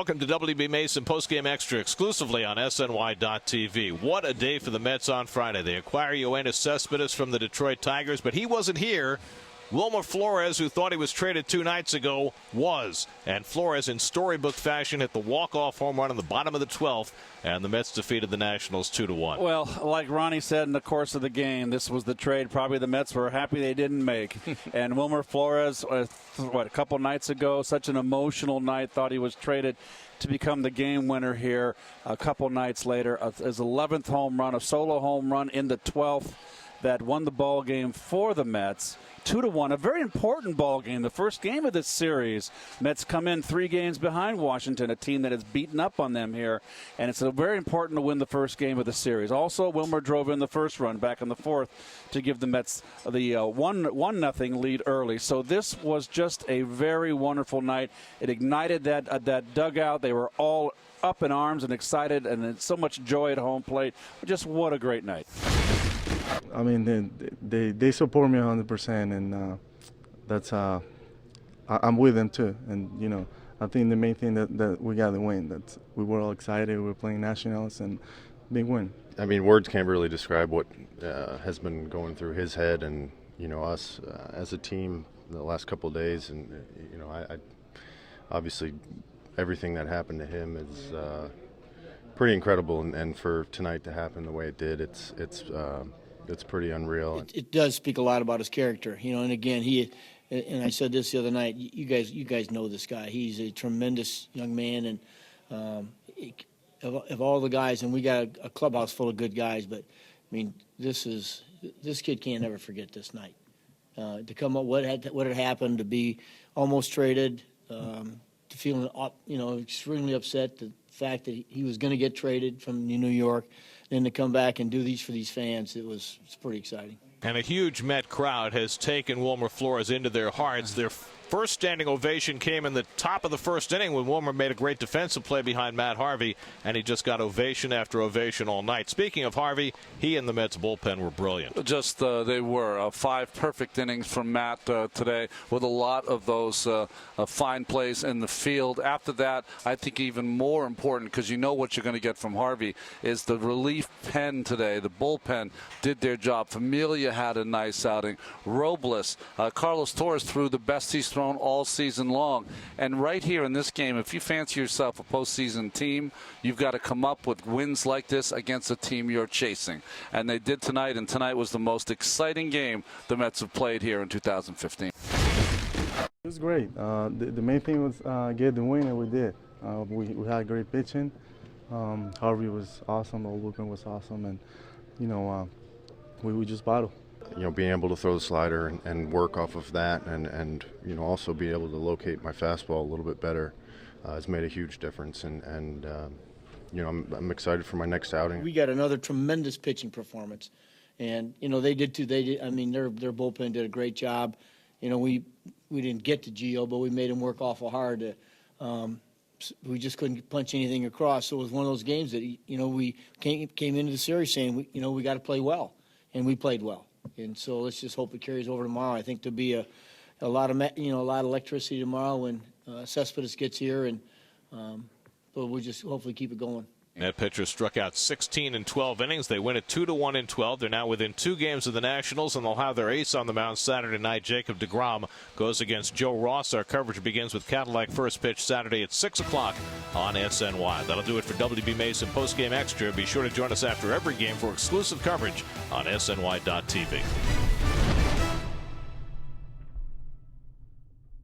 welcome to WB Mason Postgame Extra exclusively on SNY.TV. What a day for the Mets on Friday. They acquire Cespedes from the Detroit Tigers, but he wasn't here. Wilmer Flores, who thought he was traded 2 nights ago, was. And Flores, in storybook fashion, hit the walk-off home run in the bottom of the 12th, and the Mets defeated the Nationals 2-1. Well, like Ronnie said in the course of the game, this was the trade probably the Mets were happy they didn't make. And Wilmer Flores, a couple nights ago, such an emotional night, thought he was traded to become the game winner here. A couple nights later, his 11th home run, a solo home run in the 12th that won the ball game for the Mets. 2-1, a very important ball game, the first game of this series. Mets come in 3 games behind Washington, a team that has beaten up on them here, and it's very important to win the first game of the series. Also, Wilmer drove in the first run back in the 4th to give the Mets the 1-0 lead early. So this was just a very wonderful night. It ignited that dugout. They were all up in arms and excited, and so much joy at home plate. Just what a great night. I mean, they support me 100%, and that's I'm with them too. And you know, I think the main thing that we got to win. That we were all excited. We were playing Nationals, and big win. I mean, words can't really describe what has been going through his head, and you know, us as a team the last couple of days. And you know, I obviously everything that happened to him is pretty incredible, and for tonight to happen the way it did, it's pretty unreal. It does speak a lot about his character, you know. And again, and I said this the other night. You guys know this guy. He's a tremendous young man, and of all the guys, and we got a clubhouse full of good guys. But I mean, this kid can't ever forget this night. To come up, what had happened, to be almost traded, to feeling extremely upset. The fact that he was going to get traded from New York. Then to come back and do these for these fans, it's pretty exciting. And a huge Met crowd has taken Wilmer Flores into their hearts. Their first standing ovation came in the top of the first inning when Wilmer made a great defensive play behind Matt Harvey, and he just got ovation after ovation all night. Speaking of Harvey, he and the Mets bullpen were brilliant. They were 5 perfect innings from Matt today, with a lot of those fine plays in the field. After that, I think even more important, because you know what you're going to get from Harvey, is the relief pen today. The bullpen did their job. Familia had a nice outing. Robles, Carlos Torres threw the best he's thrown all season long. And right here in this game, if you fancy yourself a postseason team, you've got to come up with wins like this against a team you're chasing. And they did tonight, and tonight was the most exciting game the Mets have played here in 2015. It was great. The main thing was get the win, and we did. We had great pitching. Harvey was awesome. The bullpen was awesome, and you know, we just battled. You know, being able to throw the slider and work off of that, and you know, also be able to locate my fastball a little bit better has made a huge difference. And you know, I'm excited for my next outing. We got another tremendous pitching performance, and you know, they did too. I mean, their bullpen did a great job. You know, we didn't get to Gio, but we made him work awful hard. We just couldn't punch anything across. So it was one of those games that we came into the series saying we got to play well, and we played well. And so let's just hope it carries over tomorrow. I think there'll be a lot of electricity tomorrow when Cespedes gets here, and but we'll just hopefully keep it going. That pitcher struck out 16 in 12 innings. They win it 2-1 in 12. They're now within 2 games of the Nationals, and they'll have their ace on the mound Saturday night. Jacob deGrom goes against Joe Ross. Our coverage begins with Cadillac first pitch Saturday at 6 o'clock on SNY. That'll do it for WB Mason Postgame Extra. Be sure to join us after every game for exclusive coverage on SNY.TV.